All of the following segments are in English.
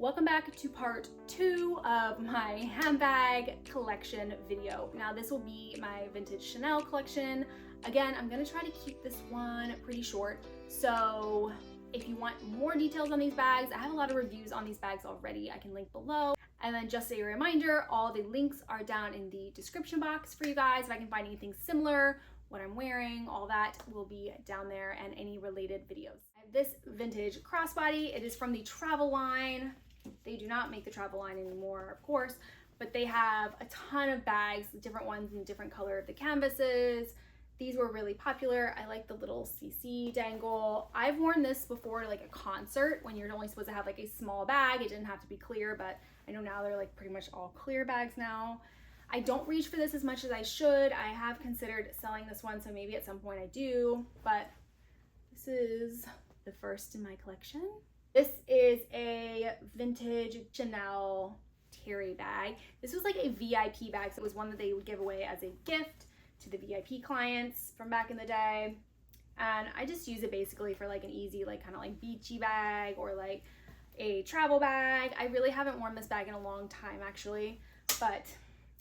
Welcome back to part 2 of my handbag collection video. Now this will be my vintage Chanel collection. Again, I'm gonna try to keep this one pretty short. So if you want more details on these bags, I have a lot of reviews on these bags already. I can link below. And then just a reminder, all the links are down in the description box for you guys. If I can find anything similar, what I'm wearing, all that will be down there, and any related videos. I have this vintage crossbody. It is from the travel line. They do not make the travel line anymore, of course, but they have a ton of bags, different ones in different color of the canvases. These were really popular. I like the little CC dangle. I've worn this before, like a concert, when you're only supposed to have like a small bag. It didn't have to be clear, but I know now they're like pretty much all clear bags now. I don't reach for this as much as I should. I have considered selling this one, so maybe at some point I do, but this is the first in my collection. This is a vintage Chanel Terry bag. This was like a VIP bag, so it was one that they would give away as a gift to the VIP clients from back in the day. And I just use it basically for like an easy, like kind of like beachy bag or like a travel bag. I really haven't worn this bag in a long time actually, but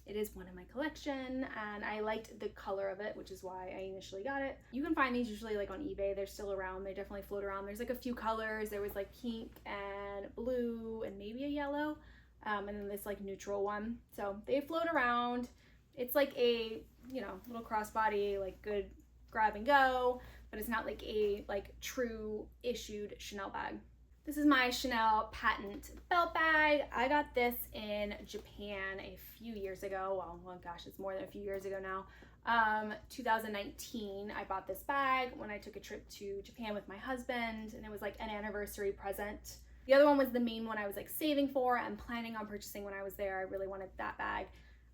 it is one in my collection and I liked the color of it, which is why I initially got it. You can find these usually like on eBay. They're still around. They definitely float around. There's like a few colors. There was like pink and blue and maybe a yellow, and then this like neutral one. So they float around. It's like a, you know, little crossbody, like good grab and go, but it's not like a true issued Chanel bag. This is my Chanel patent belt bag. I got this in Japan a few years ago. Well, gosh, it's more than a few years ago now. 2019, I bought this bag when I took a trip to Japan with my husband, and it was like an anniversary present. The other one was the main one I was like saving for and planning on purchasing when I was there. I really wanted that bag.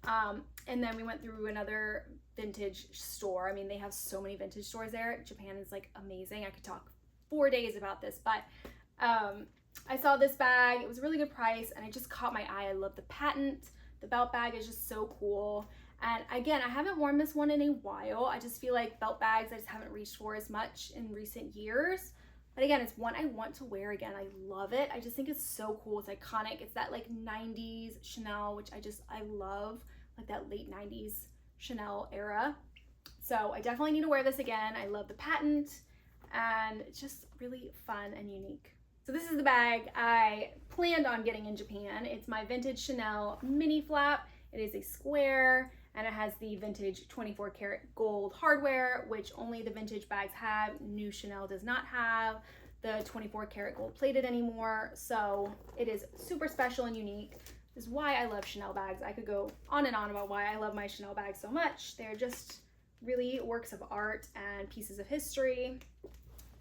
And then we went through another vintage store. I mean, they have so many vintage stores there. Japan is like amazing. I could talk 4 days about this, but I saw this bag. It was a really good price and it just caught my eye. I love the patent. The belt bag is just so cool. And again, I haven't worn this one in a while. I just feel like belt bags I just haven't reached for as much in recent years. But again, it's one I want to wear again. I love it. I just think it's so cool. It's iconic. It's that like 90s Chanel, which I love, like that late 90s Chanel era. So I definitely need to wear this again. I love the patent and it's just really fun and unique. So this is the bag I planned on getting in Japan. It's my vintage Chanel mini flap. It is a square and it has the vintage 24 karat gold hardware, which only the vintage bags have. New Chanel does not have the 24 karat gold plated anymore. So it is super special and unique. This is why I love Chanel bags. I could go on and on about why I love my Chanel bags so much. They're just really works of art and pieces of history.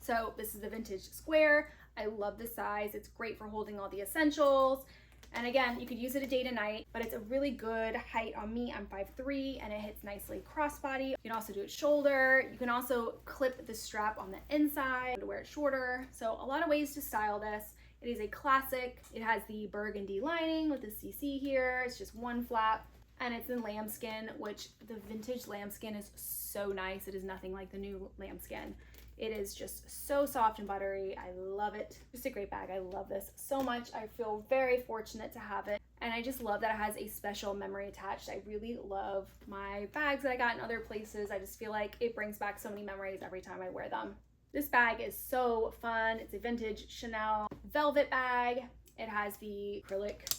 So this is the vintage square. I love the size. It's great for holding all the essentials. And again, you could use it a day to night, but it's a really good height on me. I'm 5'3" and it hits nicely crossbody. You can also do it shoulder. You can also clip the strap on the inside to wear it shorter. So a lot of ways to style this. It is a classic. It has the burgundy lining with the CC here. It's just one flap and it's in lambskin, which the vintage lambskin is so nice. It is nothing like the new lambskin. It is just so soft and buttery. I love it. Just a great bag. I love this so much. I feel very fortunate to have it. And I just love that it has a special memory attached. I really love my bags that I got in other places. I just feel like it brings back so many memories every time I wear them. This bag is so fun. It's a vintage Chanel velvet bag. It has the acrylic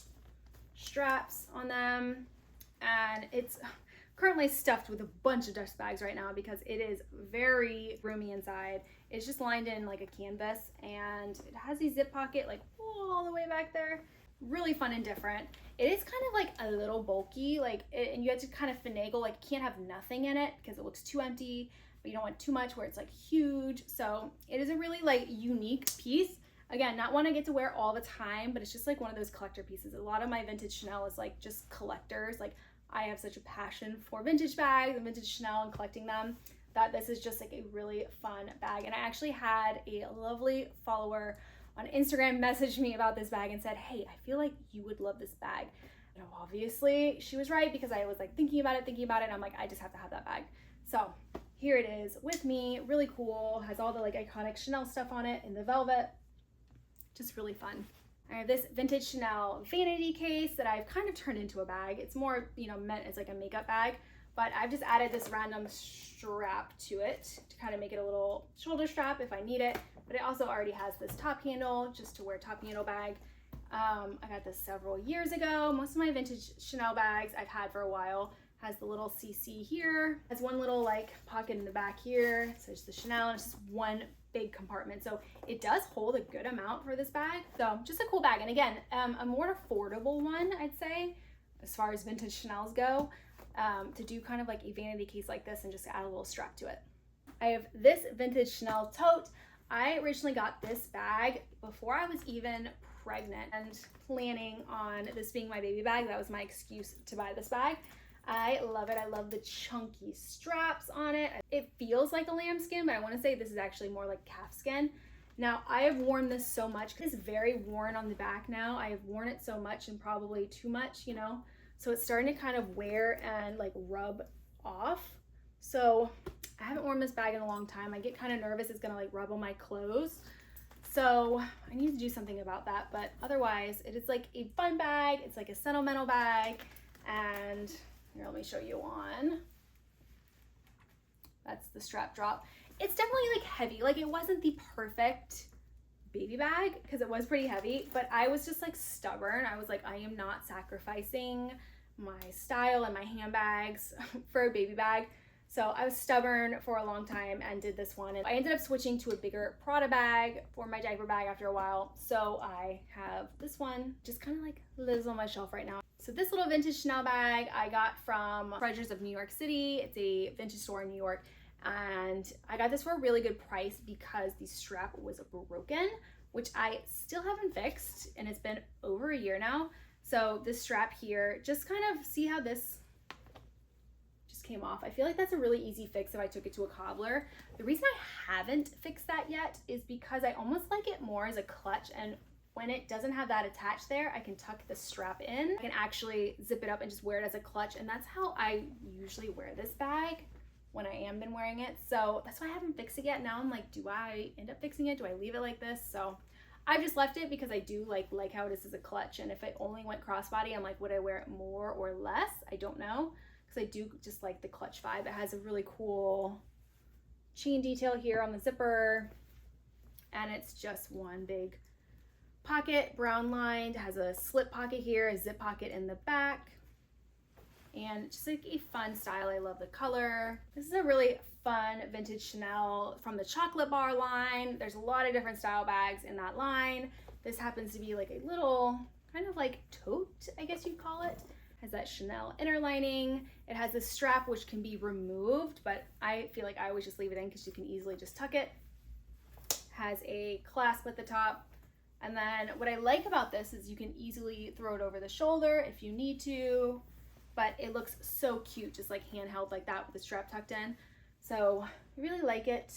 straps on them. And it's currently stuffed with a bunch of dust bags right now because it is very roomy inside. It's just lined in like a canvas and it has a zip pocket like all the way back there. Really fun and different. It is kind of like a little bulky, and you have to kind of finagle, like you can't have nothing in it because it looks too empty, but you don't want too much where it's like huge. So it is a really like unique piece. Again, not one I get to wear all the time, but it's just like one of those collector pieces. A lot of my vintage Chanel is like just collectors. Like I have such a passion for vintage bags and vintage Chanel and collecting them that this is just like a really fun bag. And I actually had a lovely follower on Instagram message me about this bag and said, hey, I feel like you would love this bag. You know, obviously she was right because I was like thinking about it, and I'm like, I just have to have that bag. So here it is with me, really cool. Has all the like iconic Chanel stuff on it in the velvet. Just really fun. I have this vintage Chanel vanity case that I've kind of turned into a bag. It's more, you know, meant as like a makeup bag, but I've just added this random strap to it to kind of make it a little shoulder strap if I need it. But it also already has this top handle just to wear top handle bag. I got this several years ago. Most of my vintage Chanel bags I've had for a while. Has the little CC here. Has one little like pocket in the back here. So it's the Chanel, and it's just one big compartment. So it does hold a good amount for this bag. So just a cool bag. And again, a more affordable one, I'd say, as far as vintage Chanel's go, to do kind of like a vanity case like this and just add a little strap to it. I have this vintage Chanel tote. I originally got this bag before I was even pregnant and planning on this being my baby bag. That was my excuse to buy this bag. I love it. I love the chunky straps on it. It feels like a lambskin, but I want to say this is actually more like calfskin. Now, I have worn this so much. It's very worn on the back now. I have worn it so much and probably too much, you know, so it's starting to kind of wear and like rub off. So I haven't worn this bag in a long time. I get kind of nervous it's gonna like rub on my clothes. So I need to do something about that. But otherwise, it is like a fun bag. It's like a sentimental bag. And here, let me show you on. That's the strap drop. It's definitely like heavy. Like it wasn't the perfect baby bag because it was pretty heavy, but I was just like stubborn. I was like, I am not sacrificing my style and my handbags for a baby bag. So I was stubborn for a long time and did this one. And I ended up switching to a bigger Prada bag for my diaper bag after a while. So I have this one just kind of like lives on my shelf right now. So this little vintage Chanel bag I got from Treasures of New York City. It's a vintage store in New York. And I got this for a really good price because the strap was broken, which I still haven't fixed. And it's been over a year now. So this strap here, just kind of see how this came off. I feel like that's a really easy fix if I took it to a cobbler. The reason I haven't fixed that yet is because I almost like it more as a clutch, and when it doesn't have that attached there, I can tuck the strap in. I can actually zip it up and just wear it as a clutch, and that's how I usually wear this bag when I am been wearing it. So that's why I haven't fixed it yet. Now I'm like, do I end up fixing it? Do I leave it like this? So I've just left it because I do like how it is as a clutch, and if it only went crossbody, I'm like, would I wear it more or less? I don't know. I do just like the clutch vibe. It has a really cool chain detail here on the zipper, and it's just one big pocket, brown lined, has a slip pocket here, a zip pocket in the back, and just like a fun style. I love the color. This is a really fun vintage Chanel from the chocolate bar line. There's a lot of different style bags in that line. This happens to be like a little kind of like tote, I guess you'd call it. Has that Chanel inner lining. It has this strap which can be removed, but I feel like I always just leave it in because you can easily just tuck it. Has a clasp at the top. And then what I like about this is you can easily throw it over the shoulder if you need to, but it looks so cute just like handheld like that with the strap tucked in. So I really like it.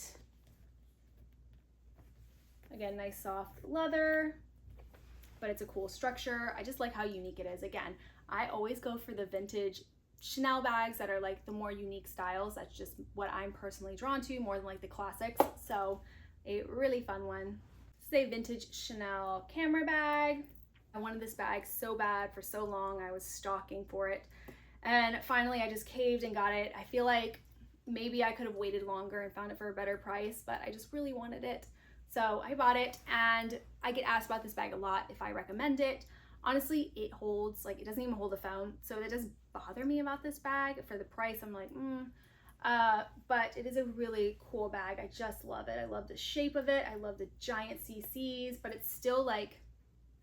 Again, nice soft leather, but it's a cool structure. I just like how unique it is. Again, I always go for the vintage Chanel bags that are like the more unique styles. That's just what I'm personally drawn to more than like the classics. So a really fun one. This is a vintage Chanel camera bag. I wanted this bag so bad for so long. I was stalking for it. And finally I just caved and got it. I feel like maybe I could have waited longer and found it for a better price, but I just really wanted it. So I bought it, and I get asked about this bag a lot if I recommend it. Honestly, it holds, like, it doesn't even hold a phone, so it doesn't bother me about this bag. For the price, I'm like, but it is a really cool bag. I just love it. I love the shape of it. I love the giant CCs, but it's still like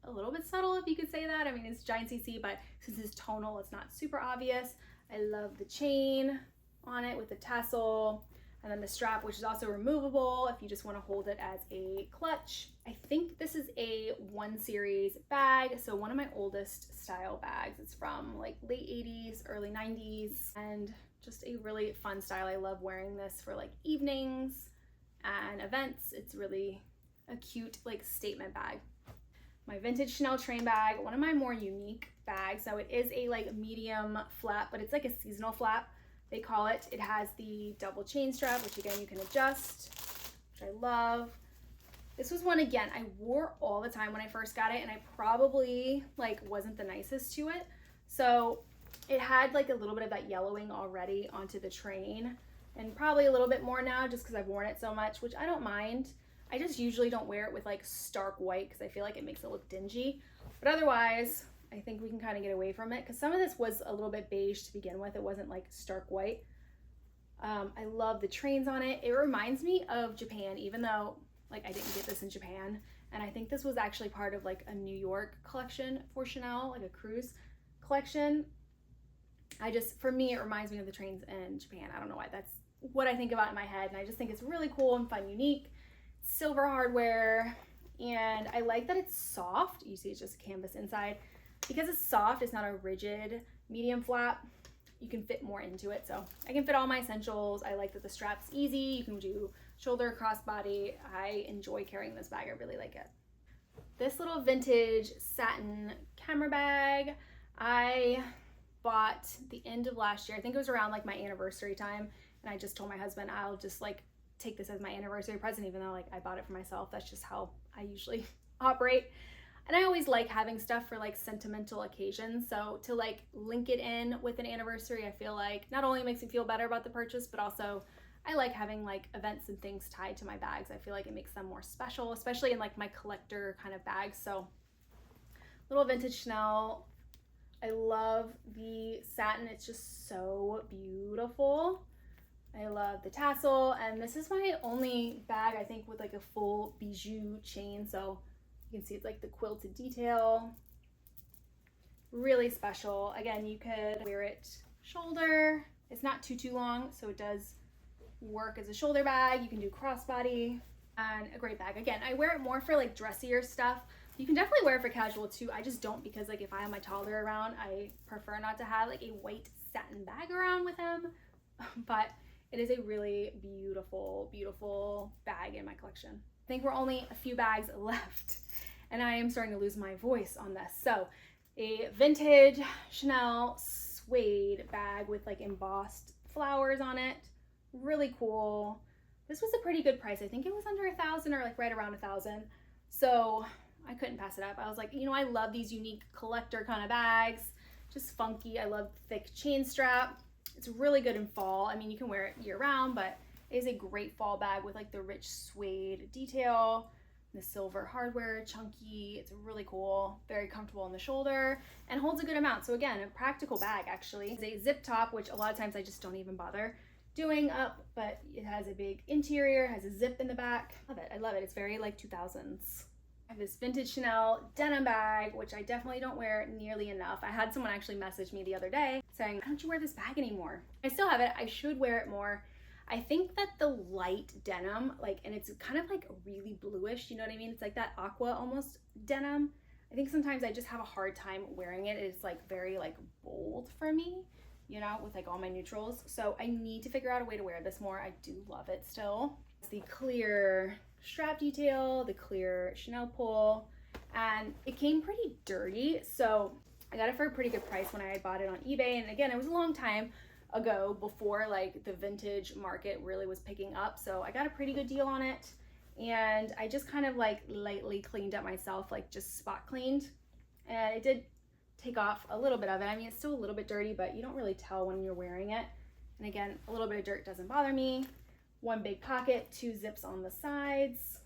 a little bit subtle, if you could say that. I mean, it's giant CC, but since it's tonal, it's not super obvious. I love the chain on it with the tassel, and then the strap, which is also removable if you just want to hold it as a clutch. I think this is a 1 series bag, so one of my oldest style bags. It's from like late 80s, early 90s, and just a really fun style. I love wearing this for like evenings and events. It's really a cute like statement bag. My vintage Chanel train bag, one of my more unique bags. So it is a like medium flap, but it's like a seasonal flap, they call it. It has the double chain strap, which again you can adjust, which I love. This was one, again, I wore all the time when I first got it, and I probably like wasn't the nicest to it. So it had like a little bit of that yellowing already onto the train, and probably a little bit more now just because I've worn it so much, which I don't mind. I just usually don't wear it with like stark white because I feel like it makes it look dingy. But otherwise, I think we can kind of get away from it because some of this was a little bit beige to begin with. It wasn't like stark white. I love the trains on it. It reminds me of Japan, even though like I didn't get this in Japan. And I think this was actually part of like a New York collection for Chanel, like a cruise collection. For me, it reminds me of the trains in Japan. I don't know why. That's what I think about in my head. And I just think it's really cool and fun, unique. Silver hardware. And I like that it's soft. You see it's just canvas inside. Because it's soft, it's not a rigid medium flap. You can fit more into it. So I can fit all my essentials. I like that the strap's easy. You can do shoulder, crossbody. I enjoy carrying this bag. I really like it. This little vintage satin camera bag, I bought the end of last year. I think it was around like my anniversary time. And I just told my husband, I'll just like take this as my anniversary present, even though like I bought it for myself. That's just how I usually operate. And I always like having stuff for like sentimental occasions. So to like link it in with an anniversary, I feel like not only makes me feel better about the purchase, but also I like having like events and things tied to my bags. I feel like it makes them more special, especially in like my collector kind of bags. So little vintage Chanel. I love the satin. It's just so beautiful. I love the tassel. And this is my only bag, I think, with like a full bijou chain. So you can see it's like the quilted detail. Really special. Again, you could wear it shoulder. It's not too long, so it does work as a shoulder bag. You can do crossbody, and a great bag. Again, I wear it more for like dressier stuff. You can definitely wear it for casual too. I just don't, because like if I have my toddler around, I prefer not to have like a white satin bag around with him. But it is a really beautiful, beautiful bag in my collection. I think we're only a few bags left, and I am starting to lose my voice on this. So a vintage Chanel suede bag with like embossed flowers on it. Really cool. This was a pretty good price. I think it was under $1,000 or like right around $1,000. So I couldn't pass it up. I was like, you know, I love these unique collector kind of bags. Just funky. I love thick chain strap. It's really good in fall. I mean, you can wear it year round, but it is a great fall bag with like the rich suede detail, the silver hardware, chunky. It's really cool, very comfortable on the shoulder, and holds a good amount. So again, a practical bag actually. It's a zip top, which a lot of times I just don't even bother doing up, but it has a big interior, has a zip in the back. Love it, I love it. It's very like 2000s. I have this vintage Chanel denim bag, which I definitely don't wear nearly enough. I had someone actually message me the other day saying, why don't you wear this bag anymore? I still have it. I should wear it more. I think that the light denim, like, and it's kind of like really bluish, you know what I mean? It's like that aqua almost denim. I think sometimes I just have a hard time wearing it. It's like very like bold for me, you know, with like all my neutrals. So I need to figure out a way to wear this more. I do love it still. It's the clear strap detail, the clear Chanel pull, and it came pretty dirty. So I got it for a pretty good price when I bought it on eBay. And again, it was a long time ago before like the vintage market really was picking up. So I got a pretty good deal on it. And I just kind of like lightly cleaned up myself, like just spot cleaned. And it did take off a little bit of it. I mean, it's still a little bit dirty, but you don't really tell when you're wearing it. And again, a little bit of dirt doesn't bother me. One big pocket, 2 zips on the sides.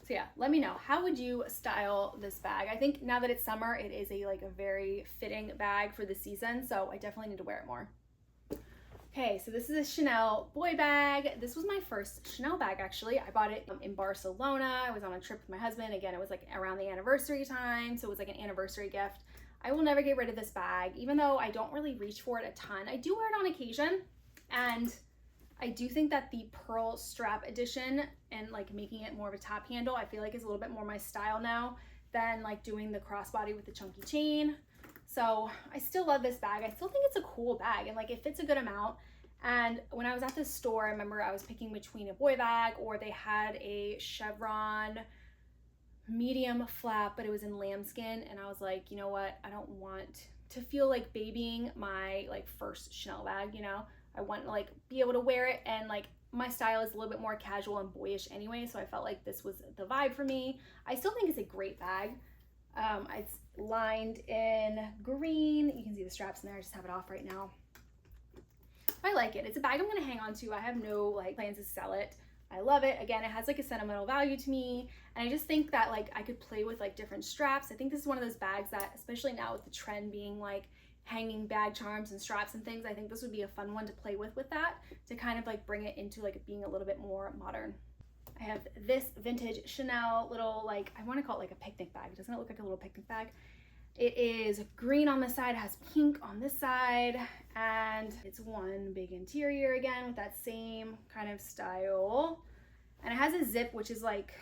So yeah, let me know, how would you style this bag? I think now that it's summer, it is a very fitting bag for the season, so I definitely need to wear it more. Okay, so this is a Chanel boy bag. This was my first Chanel bag actually. I bought it in Barcelona. I was on a trip with my husband. Again, it was like around the anniversary time, so it was like an anniversary gift. I will never get rid of this bag, even though I don't really reach for it a ton. I do wear it on occasion, and I do think that the pearl strap edition and like making it more of a top handle, I feel like is a little bit more my style now than like doing the crossbody with the chunky chain. So I still love this bag. I still think it's a cool bag, and like it fits a good amount. And when I was at the store, I remember I was picking between a boy bag, or they had a chevron medium flap, but it was in lambskin. And I was like, you know what? I don't want to feel like babying my like first Chanel bag, you know? I want to like be able to wear it, and like my style is a little bit more casual and boyish anyway, so I felt like this was the vibe for me. I still think it's a great bag. It's lined in green. You can see the straps in there. I just have it off right now. I like it. It's a bag I'm gonna hang on to. I have no like plans to sell it. I love it. Again, it has like a sentimental value to me, and I just think that like I could play with like different straps. I think this is one of those bags that, especially now with the trend being like hanging bag charms and straps and things, I think this would be a fun one to play with that, to kind of like bring it into like being a little bit more modern. I have this vintage Chanel little, like, I want to call it like a picnic bag. Doesn't it look like a little picnic bag? It is green on the side, it has pink on this side, and it's one big interior again with that same kind of style. And it has a zip, which is like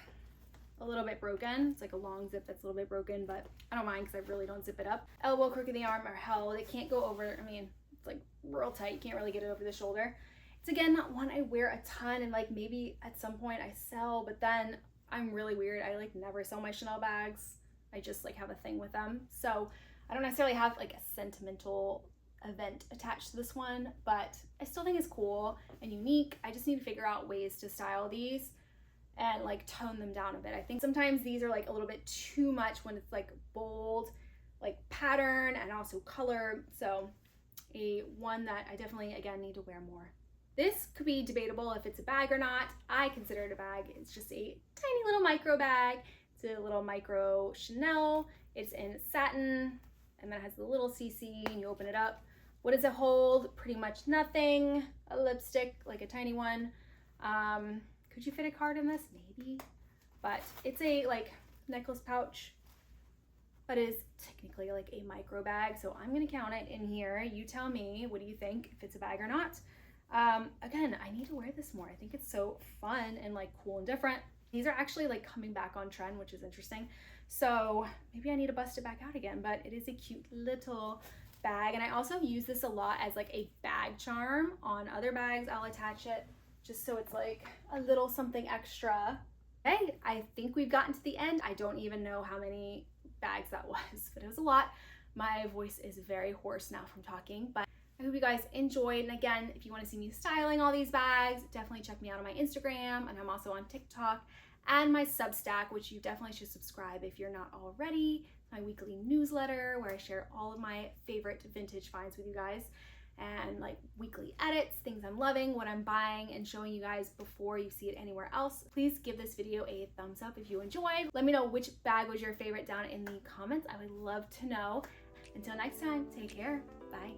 a little bit broken. It's like a long zip that's a little bit broken, but I don't mind because I really don't zip it up. Elbow, crook of the arm are held. It can't go over, I mean, it's like real tight. You can't really get it over the shoulder. It's again not one I wear a ton, and like maybe at some point I sell, but then I'm really weird. I like never sell my Chanel bags. I just like have a thing with them. So I don't necessarily have like a sentimental event attached to this one, but I still think it's cool and unique. I just need to figure out ways to style these and like tone them down a bit. I think sometimes these are like a little bit too much when it's like bold, like pattern and also color. So a one that I definitely again need to wear more. This could be debatable if it's a bag or not. I consider it a bag. It's just a tiny little micro bag. It's a little micro Chanel. It's in satin, and then it has the little CC, and you open it up. What does it hold? Pretty much nothing. A lipstick, like a tiny one. Could you fit a card in this? Maybe. But it's a like necklace pouch, but it is technically like a micro bag. So I'm gonna count it in here. You tell me, what do you think, if it's a bag or not? Again, I need to wear this more. I think it's so fun and like cool and different. These are actually like coming back on trend, which is interesting. So maybe I need to bust it back out again, but it is a cute little bag. And I also use this a lot as like a bag charm on other bags. I'll attach it just so it's like a little something extra. Okay, I think we've gotten to the end. I don't even know how many bags that was, but it was a lot. My voice is very hoarse now from talking, but I hope you guys enjoyed. And again, if you want to see me styling all these bags, definitely check me out on my Instagram, and I'm also on TikTok, and my Substack, which you definitely should subscribe if you're not already. My weekly newsletter where I share all of my favorite vintage finds with you guys, and like weekly edits, things I'm loving, what I'm buying, and showing you guys before you see it anywhere else. Please give this video a thumbs up if you enjoyed. Let me know which bag was your favorite down in the comments. I would love to know. Until next time, take care. Bye.